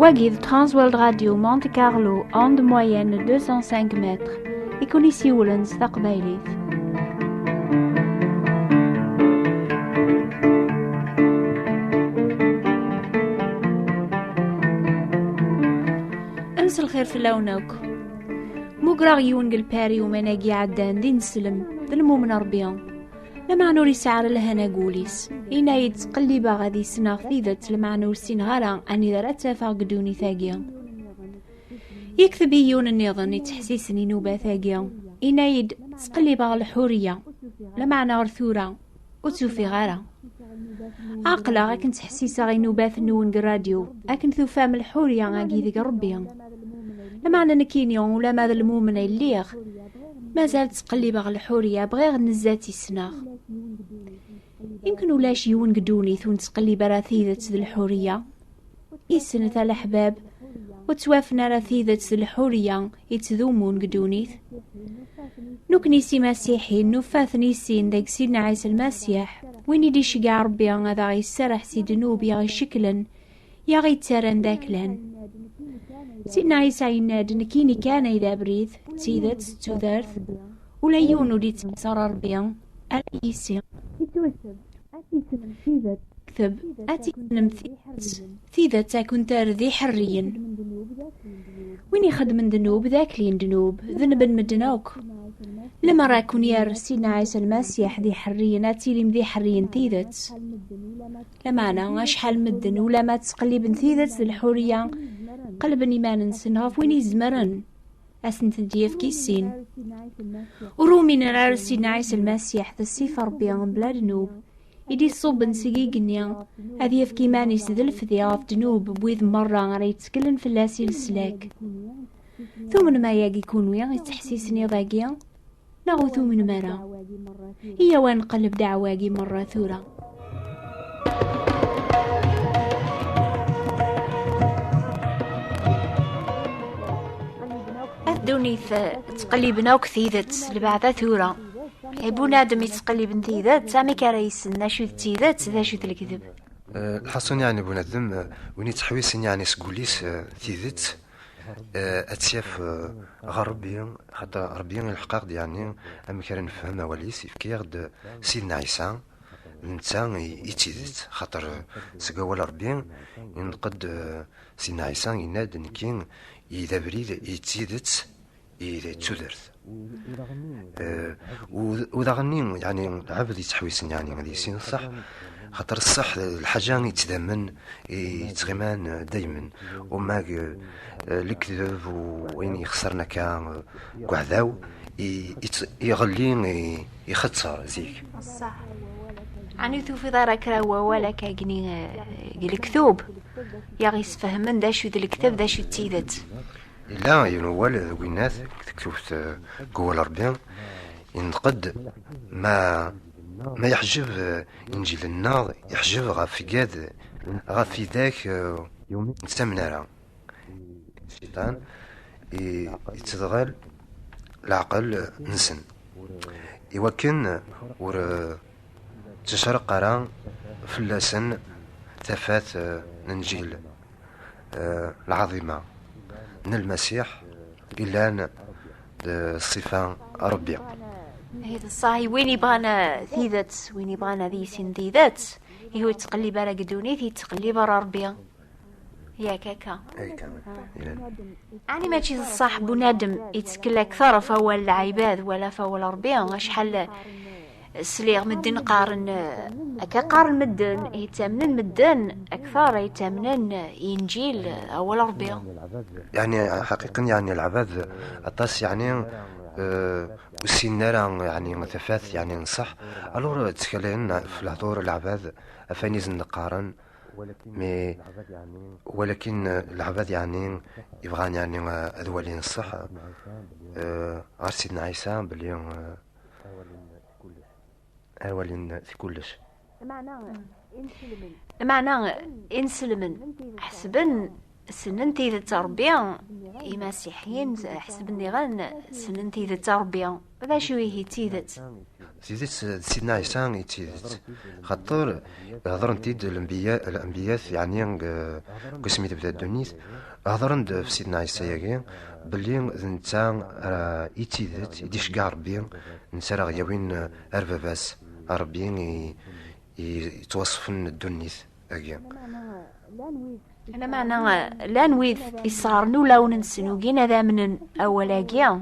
Wagid Transworld Radio Monte Carlo, onde moyenne 205 mètres. Ici Woolens تقبيليت. أنس الخير في اللونوك. مقرأ يون الباري ومناقي عدان دين سلم ذلمو من ربيان. لما نوري سعر لهنا قوليس إنا يتقلبا غادي سنا ثيذت لما نور سين غالا أني ذرات فاقدوني ثاقيا يكتب يون النظام يتحسيسني نوبة ثاقيا إنا يد تقلبا الحورية لما نور ثورة وتوفي غالا عقلا غاكن تحسيسا غي نوبات نون الراديو أكن ثوفام الحورية غاقي ذيك ربيا لما نكينيون ولا ماذا المؤمن الليغ ما زالت تقلب على الحورية بغير نزاتي السناغ يمكن ولاش يون قدوني ثون تقلب راثيذة الحورية إسنة الأحباب وتوافنا راثيذة الحورية يتذومون قدونيث نكنيسي مسيحي نفاث نيسين داك سيدنا عيسى المسيح وين يدي شقع ربي هذا غيسرح سيد نوب يغي شكلا يغي تسارن داكلان سيدنا عيسى يناد نكيني كان إذا بريث تيذت تذرث ولا يونو دي تسار ربيان أليسي كتب أتيسنم ثيذت تكون تارذي حريا وين يخدم من دنوب ذاك لين دنوب ذنب مدنوك لما راكون يار سيدنا عيسى المسيح ذي حريا أتيلي مذي حريا ثيذت لما أنا أشحال مدن ولا ما تقلب ثيذت الحرية قلبني ما ننسنها وين يزمرن أسنت ديف كيسين ورومي نرار سيدنا عيسى المسيح ذا السيف ربي بلا ذنوب يدي صوب نسيقنيا هذي يفكي ماني سذلف ذي في ذنوب بويذ مرة غير يتكلم في اللاسي السلاك ثم ما ياقي يكون ويا يتحسيسني ضاقيا ناغو ثم مرة هي وين قلب دعواقي مرة ثورة دوني تقلبنا وكثيذت لبعضها ثورة يبونا دم يتقلب ثيذت سامي كرئيس ناشو تيذت ذا شو الكذب الحصون يعني بنادم وين تحويس يعني سقوليس ثيذت اتسيف غربي حتى ربيان الحقاق يعني اما كان نفهم وليس يفكير سيدنا عيسى الانسان يتيذت خاطر سقاول ربيان ينقد سيدنا عيسى يناد نكين إذا بريد يتيدت إذا تودرث وإذا غني يعني عبد يتحويسن يعني غادي يسين صح خاطر الصح الحاجة يتدمن يتغمان دايما وما الكذب وين يخسرنا كان قعداو يغلي يختصر زيك صح يعني تو في دارك روا ولا كاقني الكذوب يا يسفهمن دا شو ذا الكتاب دا شو تيدت لا ينوال وينات كتبت قوة الربيان ينقد ما يحجب إنجيل النار يحجب غافيقاد غافي ذاك يوم نسمنارا الشيطان يتدغل العقل نسن يوكن ور تشرق قران في اللسن ثفات ننجيل العظيمة من المسيح إلا الصفة ربي هذا الصاحي وين يبغانا ثيذت وين يبغانا ذي سين ثيذت هو يتقلب على قدوني يتقلب على ربي يا كاكا أي كمان يعني ما تشي الصح بنادم يتكل أكثر فهو العباد ولا فهو ربي شحال سليغ مدن قارن قارن مدن يتامنن مدن أكثر يتامنن إنجيل أول ربي يعني حقيقة يعني العباد أطاس يعني والسنارة يعني مثفات يعني نصح ألور تكلمنا في الهضور العباد أفانيز نقارن ولكن العباد يعني يبغان يعني أذولين الصح غير سيدنا عيسى باليوم أولين في كلش معنى إنسلمن حسبن سننتي ذا التربية مسيحيين حسبني غن سننتي ذا التربية هذا شو هي تيذت سيدت سيدنا عيسى يتيدت خاطر هضرن تيد الانبياء يعني قسمي تبدا الدنيس هضرن في سيدنا عيسى ياكي بلي نتا يتيدت يديش كاع ربي نتا راه ياوين ارباباس ربي يتوصفن الدنيس اكيا انا معنى لا نويد يصارنو لا وننسنو كينا ذا من اولاكيا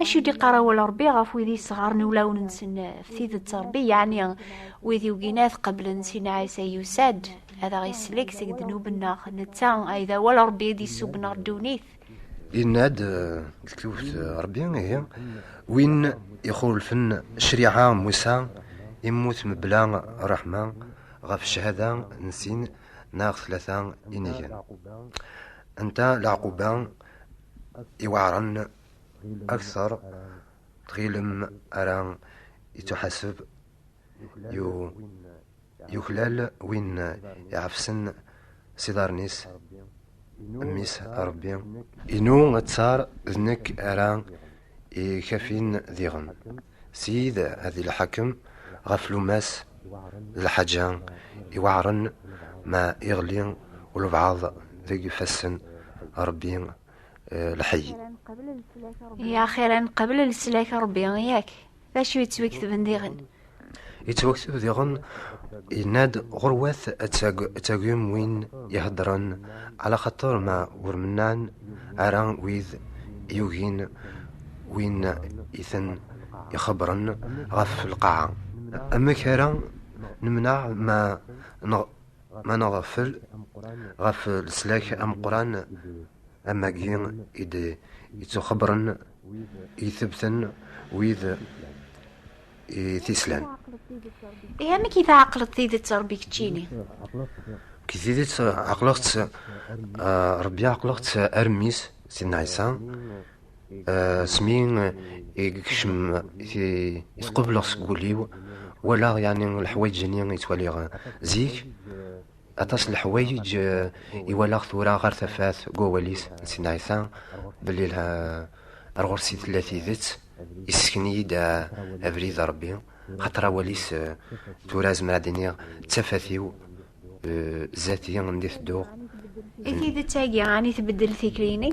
اش يدي قراو ربي غاف ويدي صغارني ولا وننسن في التربيه يعني ويدي وكينات قبل نسينا عيسى يساد هذا غيسلك سكدنو بنا نتا ايضا ولا ربي يدي سوبنا ردونيث يناد الكلوف ربي هي وين يخول الفن شريعه موسى يموت مبلا رحمه غاف الشهاده نسين ناغ ثلاثه إنيا انت العقوبه يوعرن أكثر تغيلم أران يتحسب يخلال وين يعفسن سيدارنيس أميس ربي إنو غتصار ذنك أران يكفين ذيغن سيد هذه الحكم غفلو ماس الحاجة يوعرن ما يغلين والبعض ذي يفسن ربي الحي يا خيرا قبل السلاك ربي ياك باش يتوكتب نديغن يتوكتب ديغن يناد غروات تاقيم وين يهدرن على خطر ما ورمنان عران ويذ يوغين وين يثن يخبرن غف القاعة أما كيرا نمنع ما نغفل غف السلاك أم قران أما كين يتخبرن يثبتن ويذ يتسلن إيه ما كيف عقلت ذي تربي كتشيني كيف عقلت ربي عقلت أرميس سيدنا عيسى سمين يكشم يتقبل سقوليو ولا يعني الحوايج جنين يتولي زيك أتصل الحوايج يولا ثورة غير ثفاث قواليس سيدنا عيسى بلي لها الغرسي ثلاثي ذات يسكني دا أبريد ربي خاطر وليس توراز مرادينيا تفاثيو ذاتيا نديث الدوغ إذا تاقي غاني تبدل فكريني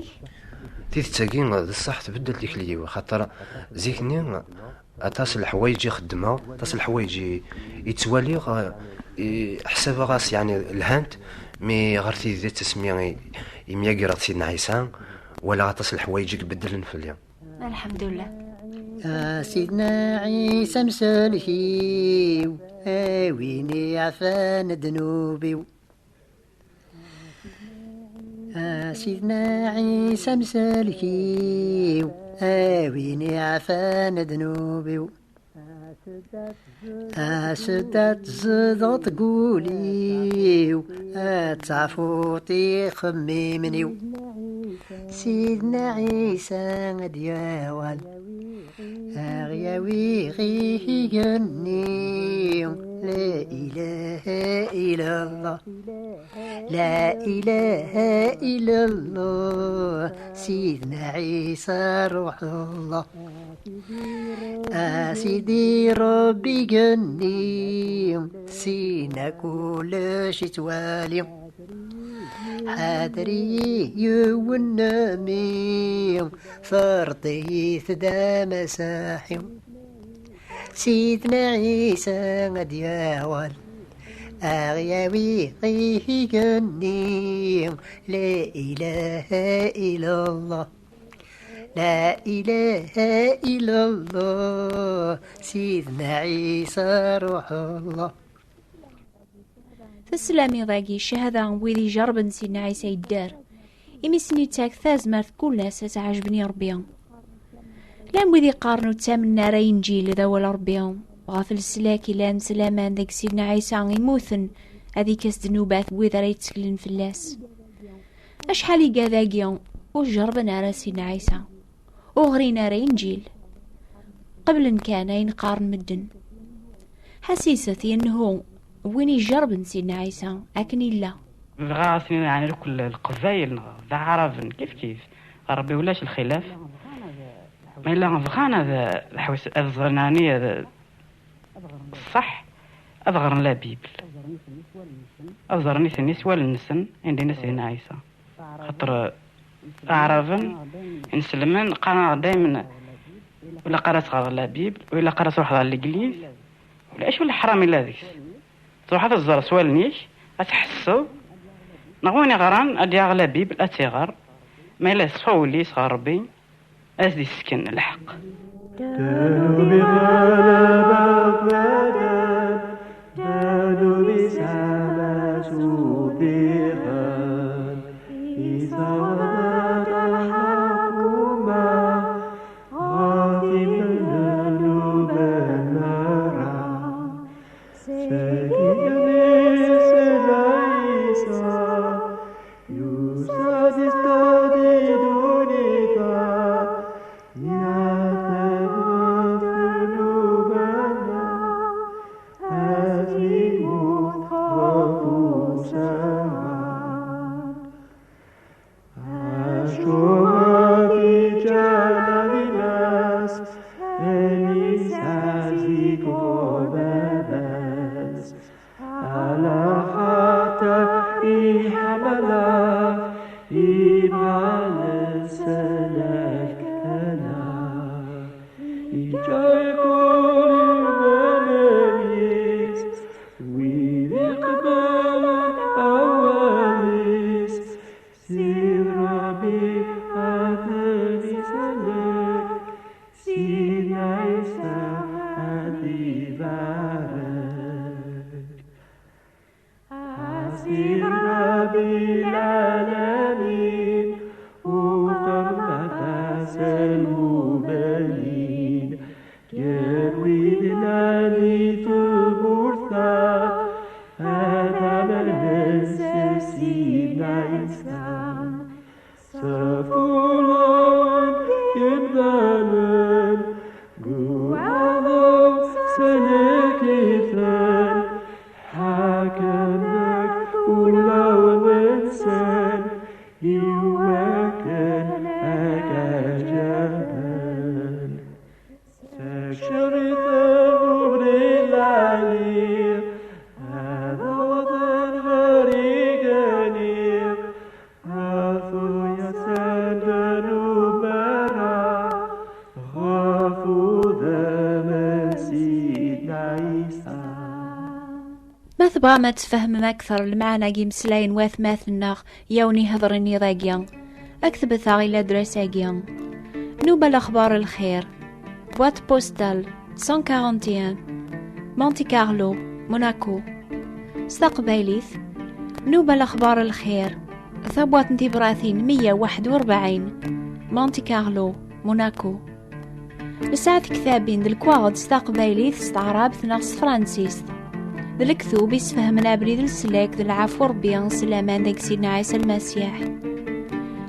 تاقي الصح تبدل تكليو خاطر زيكني أتصل الحوايج يخدمها أتصل الحوايج يتوالي حساب غاس يعني الهانت مي غرتي ذات تسمية يمياقرا سيدنا عيسى ولا غاتصل الحوايج يبدلن في اليوم الحمد لله سيدنا عيسى مسلكيو ويني عفان ذنوبي سيدنا عيسى مسلكيو ويني عفان ذنوبي سدات زضت قوليو تعفوطي خميمنيو سيدنا عيسى دياوال أغياوي غيه جني لا إله إلا الله لا إله إلا الله سيدنا عيسى روح الله سيدي ربي جني سينا كل شي توالي حادري يونامي فرطي ثدا مساحي سيدنا عيسى قد ياول أغياوي غيه جني لا إله إلا الله لا إله إلا الله سيدنا عيسى روح الله تسلامي ضاقي شهادة ويدي جرب سيدنا عيسى يدار إمي سني تاك ثازمرت كل ناس تعجبني ربيهم لام ويدي قارنو تامن نارا ينجيل ذا ولا ربيهم غافل السلاكي لان سلامان ذاك سيدنا عيسى يموثن هذي كاس ذنوبات ويذا ريتسكلن في اللاس أشحال يقا ذاقيهم وجرب نارا سيدنا عيسى وغري نارا ينجيل قبل كان ينقارن مدن حسيستي انه وين يجرب سيدنا عيسى لكن لا غاسين يعني كل القبائل ذا عرب كيف ربي ولاش الخلاف ما إلا بغانا الحواس الزرنانية صح أظهر لا بيبل أظهرني ثاني سوال النسن عندنا سيدنا عيسى خاطر أعرفن نسلمن قرا دائما ولا قرأت غير لا بيبل ولا قرأت روح على الإنجليز ولا إيش ولا حرام إلا ذيك تروح هذا الزر سوال نيش أتحسو نغوني غران أدي أغلى بيبل أتغر ما إلا صحولي صغار ربي أزدي السكن الحق دانو بغلبة بدن دانو بسامة سوبيغان إذا وضعت الحكومة غاثم الذنوب النار سكيني سلايسا يوساد استديدوني ما تبغى ما تفهم أكثر المعنى جيمسلاين واثماثنا يوني هضرني ضاقيا أكتب ثاغي لادرس أجيا نوبة الأخبار الخير بوات بوستال 141 مونتي كارلو موناكو استقباليث نوبة الأخبار الخير ثبوات انتبراثين 141 مونتي كارلو موناكو لساعة كتابين دالكواغد استقباليث استعراب ثناغس فرانسيس دالكثوب يسفهمنا بريد السلاك دالعفو ربيان سلامان داك سيدنا عيسى المسيح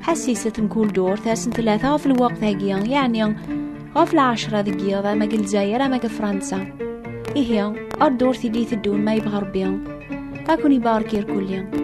حسيسة نقول دور ثاسن 3 في الوقت هاقيا يعني غاف 10 دقيقة ما قل زايرة ما قل فرنسا إيه الدور ثديث الدون ما يبغى ربيان هاكوني باركير كليا